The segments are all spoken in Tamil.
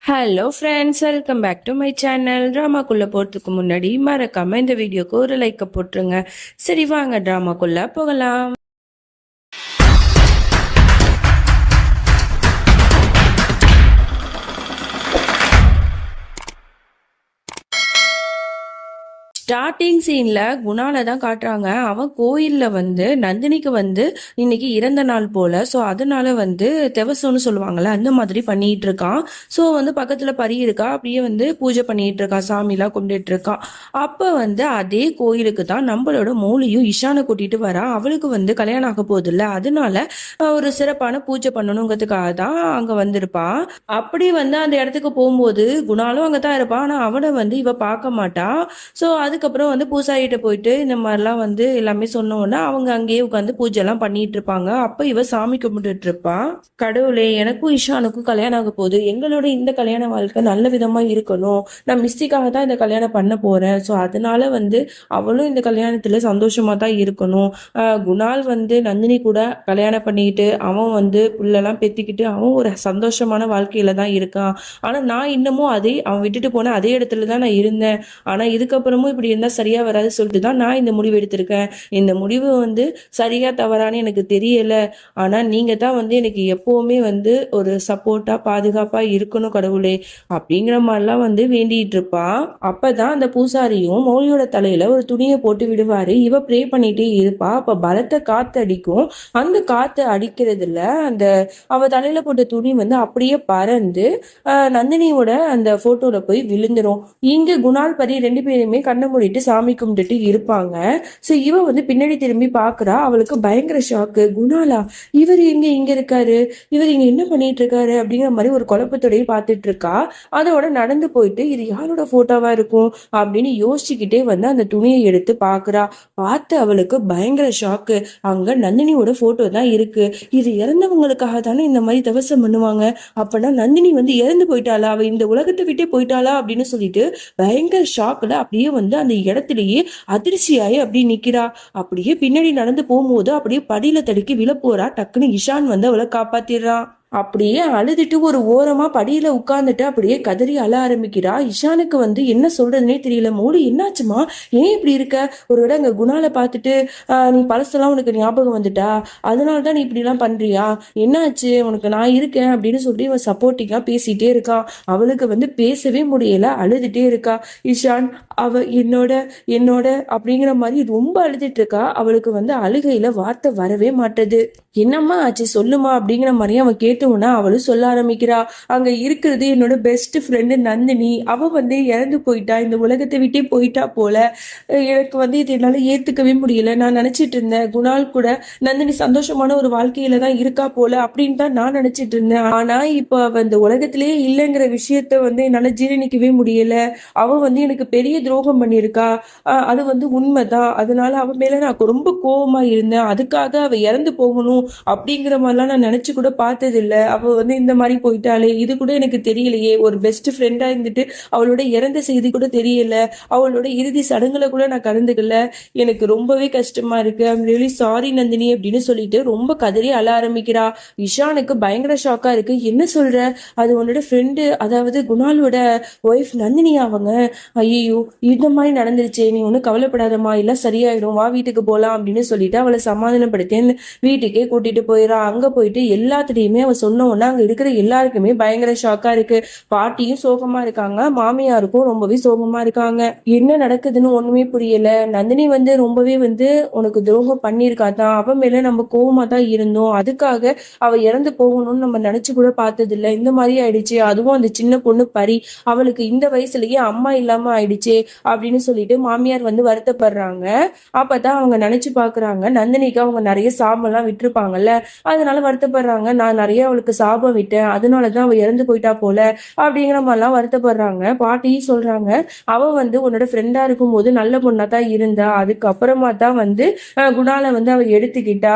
Hello friends, welcome back to my channel. ட்ராமாக்குள்ளே போகிறதுக்கு முன்னாடி மறக்காமல் இந்த வீடியோக்கு ஒரு லைக்கை போட்டுருங்க. சரி, வாங்க ட்ராமாக்குள்ளே போகலாம். ஸ்டார்டிங் சீன்ல குணால தான் காட்டுறாங்க. அவன் கோயில்ல நந்தினிக்கு இன்னைக்கு இறந்த நாள் போல. ஸோ அதனால தெவசம்னு சொல்லுவாங்கல்ல, அந்த மாதிரி பண்ணிட்டு இருக்கான். ஸோ பக்கத்துல பரி இருக்கா, அப்படியே பூஜை பண்ணிட்டு இருக்கான், சாமிலாம் கும்பிட்டு இருக்கான். அப்ப அதே கோயிலுக்கு தான் நம்மளோட மௌலியும் இஷானை கூட்டிட்டு வரா. அவளுக்கு கல்யாணம் ஆக போகுது இல்ல, அதனால ஒரு சிறப்பான பூஜை பண்ணணுங்கிறதுக்காக தான் அங்க வந்திருப்பான். அப்படி அந்த இடத்துக்கு போகும்போது குணாலும் அங்கதான் இருப்பான். ஆனா அவனை இவ பார்க்க மாட்டா. ஸோ அதுக்கப்புறம் பூசாரிகிட்ட போயிட்டு இந்த மாதிரிலாம் எல்லாமே சொன்னோன்னா அவங்க அங்கேயே உட்காந்து பூஜை எல்லாம் பண்ணிட்டு இருப்பாங்க. அப்ப இவ சாமி கும்பிட்டுட்டு இருப்பான். கடவுளே, எனக்கும் இஷானுக்கும் கல்யாணம் ஆக போகுது, எங்களோட இந்த கல்யாண வாழ்க்கை நல்ல விதமா இருக்கணும், நான் மிஸ்டிக்காக தான் இந்த கல்யாணம் பண்ண போறேன். ஸோ அதனால அவளும் இந்த கல்யாணத்துல சந்தோஷமா தான் இருக்கணும். குணால் நந்தினி கூட கல்யாணம் பண்ணிக்கிட்டு அவன் புள்ளெல்லாம் பெத்திக்கிட்டு அவன் ஒரு சந்தோஷமான வாழ்க்கையில தான் இருக்கான். ஆனா நான் இன்னமும் அவன் விட்டுட்டு போன அதே இடத்துல தான் நான் இருந்தேன். ஆனா இதுக்கப்புறமும் இப்படி இருந்தா சரியா வராது சொல்லிட்டு தான் நான் இந்த முடிவு எடுத்திருக்கேன். இந்த முடிவு சரியா தவறான்னு எனக்கு தெரியல. ஆனா நீங்க தான் எனக்கு எப்பவுமே ஒரு சப்போர்ட்டா பாதுகாப்பா இருக்கணும் கடவுளே, அப்படிங்கிற மாதிரிலாம் வேண்டிட்டு இருப்பா. அப்பதான் அந்த பூசாரியும் மௌலியோட தலையில ஒரு துணியை போட்டு விடுவாரு. இவ ப்ரே பண்ணிட்டே இருப்பா. அப்ப பலத்த காத்து அடிக்கும். அந்த காத்து அடிக்கிறதுல அந்த அவ தலையில போட்ட துணி அப்படியே பறந்து நந்தினியோட அந்த போட்டோல போய் விழுந்துரும். இங்க குணால் பரி ரெண்டு பேருமே கண்ணை மூடிட்டு சாமி கும்பிட்டுட்டு இருப்பாங்க. ஸோ இவ பின்னாடி திரும்பி பாக்குறா. அவளுக்கு பயங்கர ஷாக்கு. குணாலா, இவர் இங்க இருக்காரு, இவர் இங்க என்ன பண்ணிட்டு இருக்காரு அப்படிங்கிற மாதிரி ஒரு குழப்பத்தோடய பார்த்துட்டு இருக்கா. அதோட நடந்து போயிட்டு இது யாரோட போட்டோவா இருக்கும் அப்படின்னு யோசிச்சுக்கிட்டே அந்த துணியை எடுத்து பாக்குறா. பார்த்து அவளுக்கு பயங்கர ஷாக்கு. அங்க நந்தினியோட போட்டோ தான் இருக்கு. இது இறந்தவங்களுக்காக தானே இந்த மாதிரி தவசம் பண்ணுவாங்க. அப்பனா நந்தினி இறந்து போயிட்டாளா, அவ இந்த உலகத்தை விட்டே போயிட்டாளா அப்படின்னு சொல்லிட்டு பயங்கர ஷாக்ல அப்படியே அந்த இடத்திலேயே அதிர்ச்சியாயி அப்படியே நிக்கிறா. அப்படியே பின்னாடி நடந்து போகும்போது அப்படியே படியில தடுக்கி விழ போறா. டக்குன்னு இஷான் அவளை காப்பாத்திடுறான். அப்படியே அழுதுட்டு ஒரு ஓரமா படியில உட்கார்ந்துட்டு அப்படியே கதறி அழ ஆரம்பிக்கிறா. இஷானுக்கு என்ன சொல்றதுன்னே தெரியல. மௌலி, என்னாச்சுமா, ஏன் இப்படி இருக்க? ஒரு விட அங்க குணால பார்த்துட்டு நீ பழசெல்லாம் உனக்கு ஞாபகம் வந்துட்டா, அதனாலதான் நீ இப்படி எல்லாம் பண்றியா, என்னாச்சு உனக்கு, நான் இருக்கேன் அப்படின்னு சொல்லி இவன் சப்போர்ட்டிங்கா பேசிட்டே இருக்கான். அவளுக்கு பேசவே முடியல, அழுதுட்டே இருக்கா. இஷான், அவ என்னோட என்னோட அப்படிங்கிற மாதிரி ரொம்ப அழுதுட்டு இருக்கா. அவளுக்கு அழுகையில வார்த்தை வரவே மாட்டது. என்னம்மா ஆச்சு சொல்லுமா அப்படிங்கிற மாதிரி அவன் கேட்டோன்னா அவளும் சொல்ல ஆரம்பிக்கிறா. அங்க இருக்கிறது என்னோட பெஸ்ட் ஃப்ரெண்டு நந்தினி. அவ இறந்து போயிட்டா, இந்த உலகத்தை விட்டே போயிட்டா போல. எனக்கு இது என்னால ஏத்துக்கவே முடியல. நான் நினைச்சிட்டு இருந்தேன் குணால் கூட நந்தினி சந்தோஷமான ஒரு வாழ்க்கையில தான் இருக்கா போல அப்படின்னு தான் நான் நினைச்சிட்டு இருந்தேன். ஆனா இப்ப அவ இந்த உலகத்திலேயே இல்லைங்கிற விஷயத்த என்னால ஜீரணிக்கவே முடியல. அவ எனக்கு பெரிய துரோகம் பண்ணியிருக்கா. அது உண்மைதான். அதனால அவ மேல நான் ரொம்ப கோபமா இருந்தேன். அதுக்காக அவ இறந்து போகணும் அப்படிங்கிற மாதிரிலாம் நான் நினைச்சு கூட பார்த்தது இல்ல. அவ இந்த மாதிரி போயிட்டாலே, இது கூட எனக்கு தெரியலையே. ஒரு பெஸ்ட் ஃப்ரெண்டா இருந்துட்டு அவளோட இறந்த செய்தி கூட தெரியல. அவளோட இறுதி சடங்குல கூட நான் கலந்துக்கல. எனக்கு ரொம்பவே கஷ்டமா இருக்கு. ஐம் ரியலி சாரி நந்தினி அப்படின்னு சொல்லிட்டு ரொம்ப கதறி அழ ஆரம்பிக்கிறா. இஷானுக்கு பயங்கர ஷாக்கா இருக்கு. என்ன சொல்ற, அது உன்னோட ஃப்ரெண்டு, அதாவது குணாலோட ஒய்ஃப் நந்தினி அவங்க? ஐயோ, இந்த மாதிரி நடந்துருச்சு, நீ ஒன்றும் கவலைப்படாதம்மா, இல்ல சரியாயிடும், வா வீட்டுக்கு போலாம் அப்படின்னு சொல்லிட்டு அவளை சமாதானப்படுத்தி வீட்டுக்கே கூட்டிட்டு போயிடறான். அங்க போயிட்டு எல்லாத்துலயுமே அவ சொன்ன உடனே அங்க இருக்கிற எல்லாருக்குமே பயங்கர ஷாக்கா இருக்கு. பாட்டியும் சோகமா இருக்காங்க, மாமியாருக்கும் ரொம்பவே சோகமா இருக்காங்க. என்ன நடக்குதுன்னு ஒண்ணுமே புரியல. நந்தினி ரொம்பவே உனக்கு துரோகம் பண்ணியிருக்காதான். அவ மேல நம்ம கோவமா தான் இருந்தோம். அதுக்காக அவ இறந்து போகணும்னு நம்ம நினைச்சு கூட பார்த்தது இல்ல. இந்த மாதிரி ஆயிடுச்சு. அதுவும் அந்த சின்ன பொண்ணு பரி, அவளுக்கு இந்த வயசுலயே அம்மா இல்லாம ஆயிடுச்சு அப்படின்னு சொல்லிட்டு மாமியார் வருத்தப்படுறாங்க. அப்பதான் அவங்க நினைச்சு பாக்குறாங்க, நந்தினிக்கு அவங்க நிறைய சாபம்லாம் விட்டுருப்பாங்கல்ல, அதனால வருத்தப்படுறாங்க. நான் நிறைய அவளுக்கு சாபம் விட்டேன், அதனாலதான் அவ இறந்து போயிட்டா போல அப்படிங்கிற மாதிரிலாம் வருத்தப்படுறாங்க. பாட்டியும் சொல்றாங்க, அவ உன்னோட ஃப்ரெண்டா இருக்கும் போது நல்ல பொண்ணா தான் இருந்தா, அதுக்கப்புறமா தான் குணால அவ எடுத்துக்கிட்டா.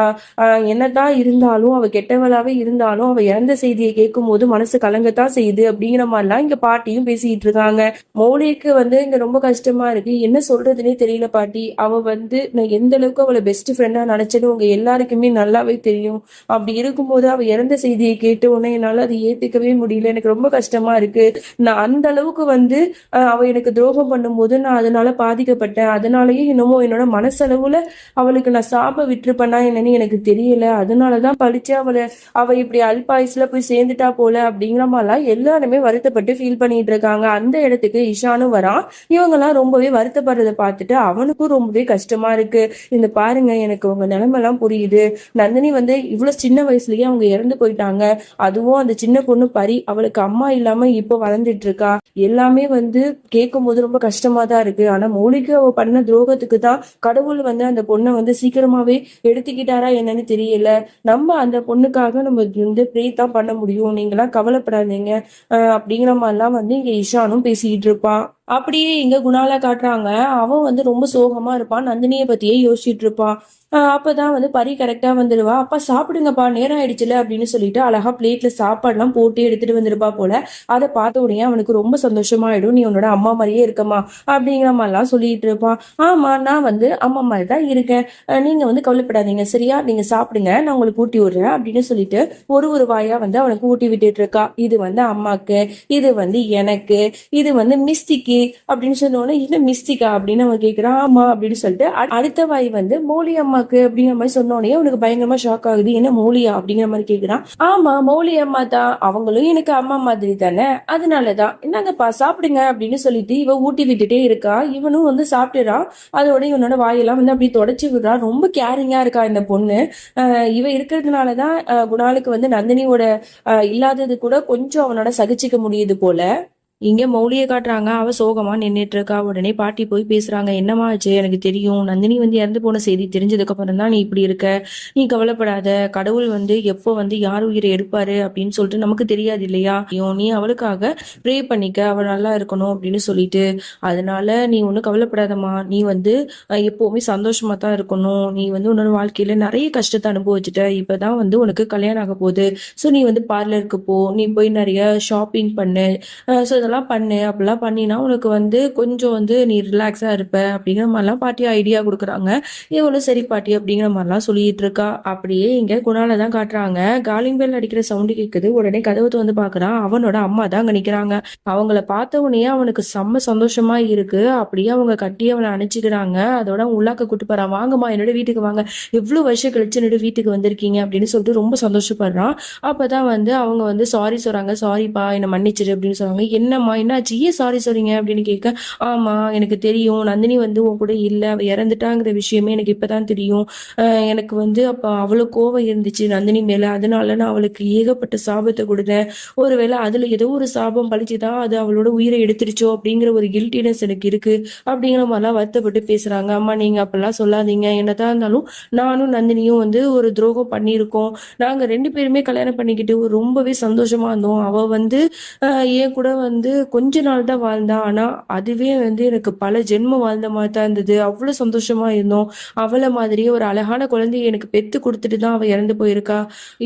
என்னதான் இருந்தாலும், அவ கெட்டவளாவே இருந்தாலும் அவ இறந்த செய்தியை கேட்கும் போது மனசு கலங்கத்தான் செய்யுது அப்படிங்கிற மாதிரிலாம் இங்க பாட்டியும் பேசிட்டு இருக்காங்க. மௌலிக்கு இங்க ரொம்ப ரொம்ப கஷ்டமா இருக்கு, என்ன சொல்றதுன்னே தெரியல பாட்டி. அவ வந்து நான் எந்த அளவுக்கு அவளை பெஸ்ட் ஃப்ரெண்டா நினைச்சேன்னு உங்க எல்லாருக்குமே நல்லாவே தெரியும். அப்படி இருக்கும்போது அவ இறந்த செய்தியை கேட்ட உடனே என்னால அதை ஏத்துக்கவே முடியல. எனக்கு ரொம்ப கஷ்டமா இருக்கு. நான் அந்த அளவுக்கு வந்து அவ எனக்கு துரோகம் பண்ணும்போது நான் அதனால பாதிக்கப்பட்டேன். அதனாலயே என்னமோ என்னோட மனசளவுல அவளுக்கு நான் சாப விட்டுருப்பேனா என்னன்னு எனக்கு தெரியல. அதனாலதான் பழிச்சு அவ இப்படி அல்பாயுஸ்ல போய் சேர்ந்துட்டா போல அப்படிங்கிற மாதிரிலாம் எல்லாருமே வருத்தப்பட்டு ஃபீல் பண்ணிட்டு இருக்காங்க. அந்த இடத்துக்கு இஷானும் வரான். இவங்கெல்லாம் ரொம்பவே வருத்தப்படுறதை பார்த்துட்டு அவனுக்கும் ரொம்பவே கஷ்டமா இருக்கு. இந்த பாருங்க, எனக்கு உங்க நிலைமை எல்லாம் புரியுது. நந்தினி வந்து இவ்வளவு சின்ன வயசுலயே அவங்க இறந்து போயிட்டாங்க. அதுவும் அந்த சின்ன பொண்ணு பரி, அவளுக்கு அம்மா இல்லாம இப்போ வளர்ந்துட்டு இருக்கா. எல்லாமே வந்து கேட்கும் போது ரொம்ப கஷ்டமா தான் இருக்கு. ஆனா மௌலிக்கு அவ பண்ண துரோகத்துக்கு தான் கடவுள் வந்து அந்த பொண்ணை வந்து சீக்கிரமாவே எடுத்துக்கிட்டாரா என்னன்னு தெரியல. நம்ம அந்த பொண்ணுக்காக நம்ம வந்து ப்ரே தான் பண்ண முடியும். நீங்களாம் கவலைப்படாதீங்க அப்படிங்கிற மாதிரிலாம் வந்து இங்க இஷானும் பேசிக்கிட்டு இருப்பான். அப்படியே இங்க குணாலா காட்டுறாங்க. அவன் வந்து ரொம்ப சோகமா இருப்பான், நந்தினியை பத்தியே யோசிச்சுட்டு இருப்பான். அப்பதான் வந்து பரி கரெக்டா வந்துடுவா. அப்பா சாப்பிடுங்கப்பா, நேரம் ஆயிடுச்சுல அப்படின்னு சொல்லிட்டு அழகா பிளேட்ல சாப்பாடுலாம் போட்டு எடுத்துட்டு வந்துருப்பா போல. அதை பார்த்த உடனே அவனுக்கு ரொம்ப சந்தோஷமாயிடும். நீ உன்னோட அம்மா மாதிரியே இருக்கமா அப்படிங்கிற மாதிரிலாம் சொல்லிட்டு இருப்பான். ஆமா, நான் வந்து அம்மா மாதிரி தான் இருக்கேன். நீங்க வந்து கவலைப்படாதீங்க, சரியா? நீங்க சாப்பிடுங்க, நான் உங்களுக்கு ஊட்டி விடுறேன் அப்படின்னு சொல்லிட்டு ஒரு வாயா வந்து அவனுக்கு ஊட்டி விட்டுட்டு இருக்கா. இது வந்து அம்மாக்கு, இது வந்து எனக்கு, இது வந்து மிஸ்டிக்கு அப்படின்னு சொன்னோன்னே, இது மிஸ்டிக்கா அப்படின்னு அவன் கேட்கிறான். ஆமா அப்படின்னு சொல்லிட்டு அடுத்த வாய் வந்து மௌலி அம்மாக்கு அப்படிங்கிற மாதிரி சொன்னோடனே அவனுக்கு பயங்கரமா ஷாக் ஆகுது. என்ன மௌலியா அப்படிங்கிற மாதிரி கேட்கிறான். ஆமா, மௌலி அம்மா தான், அவங்களும் எனக்கு அம்மா மாதிரி தானே, அதனாலதான் என்னங்கப்பா சாப்பிடுங்க அப்படின்னு சொல்லிட்டு இவ ஊட்டி விட்டுட்டே இருக்கா. இவனும் வந்து சாப்பிட்டுறான். அதோட இவனோட வாயெல்லாம் வந்து அப்படி தொடச்சி விடுறான். ரொம்ப கேரிங்கா இருக்கா இந்த பொண்ணு. இவ இருக்கிறதுனாலதான் குணாலுக்கு வந்து நந்தினியோட இல்லாதது கூட கொஞ்சம் அவனோட சகிச்சுக்க முடியுது போல. இங்க மௌலியை காட்டுறாங்க. அவ சோகமா நின்றுட்டு இருக்கா. உடனே பாட்டி போய் பேசுறாங்க. என்னமா ஆச்சு? எனக்கு தெரியும், நந்தினி வந்து இறந்து போன செய்தி தெரிஞ்சதுக்கு அப்புறம் தான் நீ இப்படி இருக்க. நீ கவலைப்படாத, கடவுள் வந்து எப்போ வந்து யார் உயிரை எடுப்பாரு அப்படின்னு சொல்லிட்டு நமக்கு தெரியாது இல்லையா? நீ அவளுக்காக ப்ரே பண்ணிக்க, அவள் நல்லா இருக்கணும் அப்படின்னு சொல்லிட்டு. அதனால நீ ஒன்றும் கவலைப்படாதம்மா. நீ வந்து எப்பவுமே சந்தோஷமா தான் இருக்கணும். நீ வந்து உன்னோட வாழ்க்கையில நிறைய கஷ்டத்தை அனுபவிச்சுட்ட. இப்பதான் வந்து உனக்கு கல்யாணம் ஆக போகுது. ஸோ நீ வந்து பார்லருக்கு போ, நீ போய் நிறைய ஷாப்பிங் பண்ணு. ஸோ இதெல்லாம் பண்ணு, அப்படிலாம் பண்ணினா உனக்கு வந்து கொஞ்சம் வந்து நீ ரிலாக்ஸாக இருப்ப அப்படிங்கிற மாதிரிலாம் பாட்டி ஐடியா கொடுக்குறாங்க. இவளும் சரி பாட்டி அப்படிங்கிற மாதிரிலாம் சொல்லிட்டு இருக்கா. அப்படியே இங்கே குணால தான் காட்டுறாங்க. காலிங் பெல் அடிக்கிற சவுண்டு கேட்குது. உடனே கதவு வந்து பார்க்குறான். அவனோட அம்மா தான் அங்கே நிற்கிறாங்க. அவங்கள பார்த்த உடனே அவனுக்கு செம்ம சந்தோஷமா இருக்கு. அப்படியே அவங்க கட்டி அவனை அணைச்சிக்கிறாங்க. அதோட உள்ளாக்க கூட்டு போறான். வாங்கம்மா, என்னோட வீட்டுக்கு வாங்க, எவ்வளோ வருஷம் கழிச்சு என்னோட வீட்டுக்கு வந்திருக்கீங்க அப்படின்னு சொல்லிட்டு ரொம்ப சந்தோஷப்படுறான். அப்பதான் வந்து அவங்க வந்து சாரி சொல்றாங்க. சாரிப்பா, என்னை மன்னிச்சிரு அப்படின்னு சொல்றாங்க. என்னம்மா என்னாச்சு, ஏன் சாரி சொல்றீங்க அப்படின்னு கேட்க, ஆமா எனக்கு தெரியும், நந்தினி வந்து உன் கூட இல்லை, அவ இறந்துட்டாங்கிற விஷயமே எனக்கு இப்பதான் தெரியும். எனக்கு வந்து அப்ப அவ்வளவு கோவம் இருந்துச்சு நந்தினி மேல, அதனால நான் அவளுக்கு ஏகப்பட்ட சாபத்தை கொடுத்தேன். ஒருவேளை அதுல ஏதோ ஒரு சாபம் பழிச்சுதான் அது அவளோட உயிரை எடுத்துருச்சோ அப்படிங்கிற ஒரு கில்ட்டினஸ் எனக்கு இருக்கு அப்படிங்கிற மாதிரிலாம் வருத்தப்பட்டு பேசுறாங்க. அம்மா நீங்க அப்பெல்லாம் சொல்லாதீங்க, என்னதான் இருந்தாலும் நானும் நந்தினியும் வந்து ஒரு துரோகம் பண்ணியிருக்கோம். நாங்க 2 பேருமே கல்யாணம் பண்ணிக்கிட்டு ரொம்பவே சந்தோஷமா இருந்தோம். அவ வந்து என் கூட வந்து கொஞ்ச நாள் தான் வாழ்ந்தா. ஆனா அதுவே வந்து எனக்கு பல ஜென்மம் வாழ்ந்த மாதிரி தான் இருந்தது. அவ்வளவு சந்தோஷமா இருந்தோம். அவளை மாதிரியே ஒரு அழகான குழந்தைய எனக்கு பெத்து கொடுத்துட்டு தான் அவ இறந்து போயிருக்கா.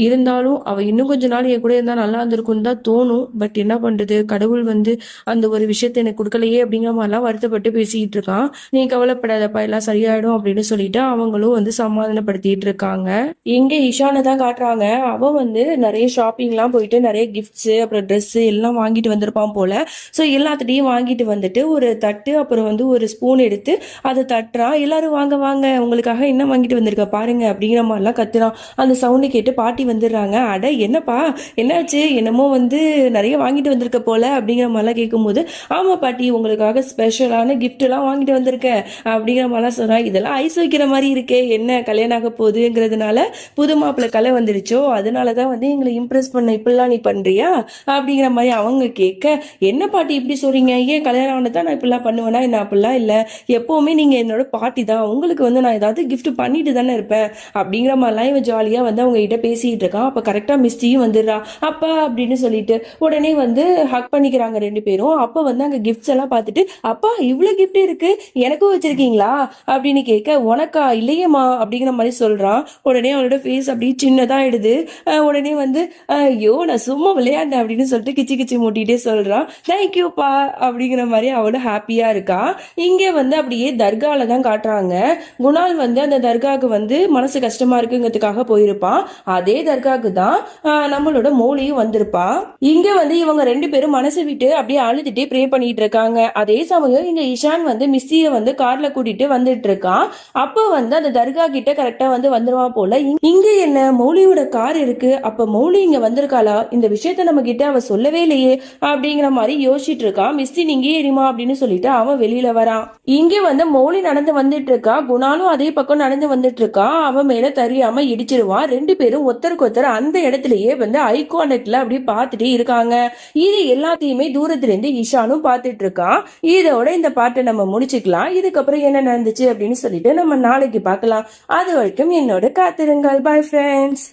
இருந்தாலும் அவ இன்னும் கொஞ்ச நாள் என் கூட இருந்தா நல்லா இருந்திருக்கும்னு தான் தோணும். பட் என்ன பண்றது, கடவுள் வந்து அந்த ஒரு விஷயத்த எனக்கு கொடுக்கலையே அப்படிங்கிற மாதிரிலாம் வருத்தப்பட்டு பேசிக்கிட்டு இருக்கான். நீ கவலைப்படாதப்பா, எல்லாம் சரியாயிடும் அப்படின்னு சொல்லிட்டு அவங்களும் வந்து சமாதானப்படுத்திட்டு இருக்காங்க. எங்க இஷானை தான் காட்டுறாங்க. அவ வந்து நிறைய ஷாப்பிங்லாம் போயிட்டு நிறைய கிஃப்ட்ஸ் அப்புறம் ட்ரெஸ் எல்லாம் வாங்கிட்டு வந்திருப்பான் போல. ஸோ எல்லாத்துட்டையும் வாங்கிட்டு வந்துட்டு ஒரு தட்டு அப்புறம் வந்து ஒரு ஸ்பூன் எடுத்து அதை தட்டுறான். எல்லாரும் வாங்க வாங்க, உங்களுக்காக என்ன வாங்கிட்டு வந்திருக்க பாருங்க அப்படிங்கிற மாதிரிலாம் கத்துறான். அந்த சவுண்டு கேட்டு பாட்டி வந்துடுறாங்க. அட என்னப்பா, என்னாச்சு, என்னமோ வந்து நிறைய வாங்கிட்டு வந்திருக்க போல அப்படிங்கிற மாதிரிலாம் கேட்கும்போது, ஆமா பாட்டி, உங்களுக்காக ஸ்பெஷலான கிஃப்ட் எல்லாம் வாங்கிட்டு வந்திருக்கேன் அப்படிங்கிற மாதிரிலாம் சொல்றான். இதெல்லாம் ஐஸ் வைக்கிற மாதிரி இருக்கே, என்ன கல்யாணம் ஆக போகுதுங்கிறதுனால புது மாப்பிள்ளை கலை வந்துருச்சோ, அதனாலதான் வந்து எங்களை இம்ப்ரெஸ் பண்ண இப்படிலாம் நீ பண்றியா அப்படிங்கிற மாதிரி அவங்க கேட்க, என்ன பாட்டி இப்படி சொல்றீங்க, ஏன் கல்யாணம் ஆனதான் நான் இப்படிலாம் பண்ணுவேனா என்ன? அப்படிலாம் இல்லை, எப்பவுமே நீங்க என்னோட பாட்டி தான், உங்களுக்கு வந்து நான் ஏதாவது கிஃப்ட் பண்ணிட்டு தானே இருப்பேன் அப்படிங்கிற மாதிரிலாம் இவன் ஜாலியா வந்து அவங்க கிட்ட பேசிட்டு இருக்கான். அப்ப கரெக்டா மிஸ்டியும் வந்துடுறா. அப்பா அப்படின்னு சொல்லிட்டு உடனே வந்து ஹக் பண்ணிக்கிறாங்க 2 பேரும். அப்ப வந்து அங்க கிஃப்ட்ஸ் எல்லாம் பார்த்துட்டு, அப்பா இவ்வளவு கிஃப்ட் இருக்கு, எனக்கும் வச்சிருக்கீங்களா அப்படின்னு கேட்க, உனக்கா? இல்லையேம்மா அப்படிங்கிற மாதிரி சொல்றான். உடனே அவனோட ஃபேஸ் அப்படி சின்னதா ஆயிடுது. உடனே வந்து ஐயோ நான் சும்மா விளையாண்டேன் அப்படின்னு சொல்லிட்டு கிச்சு கிச்சு மூட்டிகிட்டே சொல்றான். தேங்க்யூப்பா அப்படிங்கிற மாதிரி அவளும் ஹாப்பியா இருக்கா. இங்கே வந்து அப்படியே தர்கால தான் காட்டுறாங்க. குணால் வந்து அந்த தர்காவுக்கு வந்து மனசு கஷ்டமா இருக்குங்கிறதுக்காக போயிருப்பான். அதே தர்காவுக்கு தான் நம்மளோட மௌலியும் வந்திருப்பா. இங்க வந்து இவங்க 2 பேரும் மனசு விட்டு அப்படியே அழுதுட்டே ப்ரே பண்ணிட்டு இருக்காங்க. அதே சமயம் இங்க இஷான் வந்து மிஸ்ஸிய வந்து கார்ல கூட்டிட்டு வந்துட்டு இருக்கான். அப்ப வந்து அந்த தர்கா கிட்ட கரெக்டா வந்து வந்துருவா போல. இங்க என்ன மௌலியோட கார் இருக்கு, அப்ப மௌலி இங்க வந்திருக்காளா, இந்த விஷயத்த நம்ம கிட்ட அவ சொல்லவே இல்லையே அப்படிங்கிற மாதிரி யோசிச்சுட்டு இருக்கான். மிஸ்ஸி நீங்க ஏறிமா அப்படின்னு சொல்லிட்டு அவன் வெளியில வரான். இங்க வந்து மௌலி நடந்து வந்துட்டு இருக்கா. குணாலும் அதே பக்கம் நடந்து வந்துட்டு இருக்கா. அவன் மேல தெரியாம இடிச்சிருவான். 2 பேரும் ஒருத்தருக்கு ஒருத்தர் அந்த இடத்துலயே வந்து ஐ கான்டாக்ட்ல அப்படி பார்த்துட்டே இருக்காங்க. இது எல்லாத்தையுமே தூரத்துல இருந்து இஷானும் பார்த்துட்டு இருக்கான். இதோட இந்த பாட்டை நம்ம முடிச்சுக்கலாம். இதுக்கப்புறம் என்ன நடந்துச்சு அப்படின்னு சொல்லிட்டு நம்ம நாளைக்கு பார்க்கலாம். அது வரைக்கும் என்னோட காத்திருங்கள். Bye friends.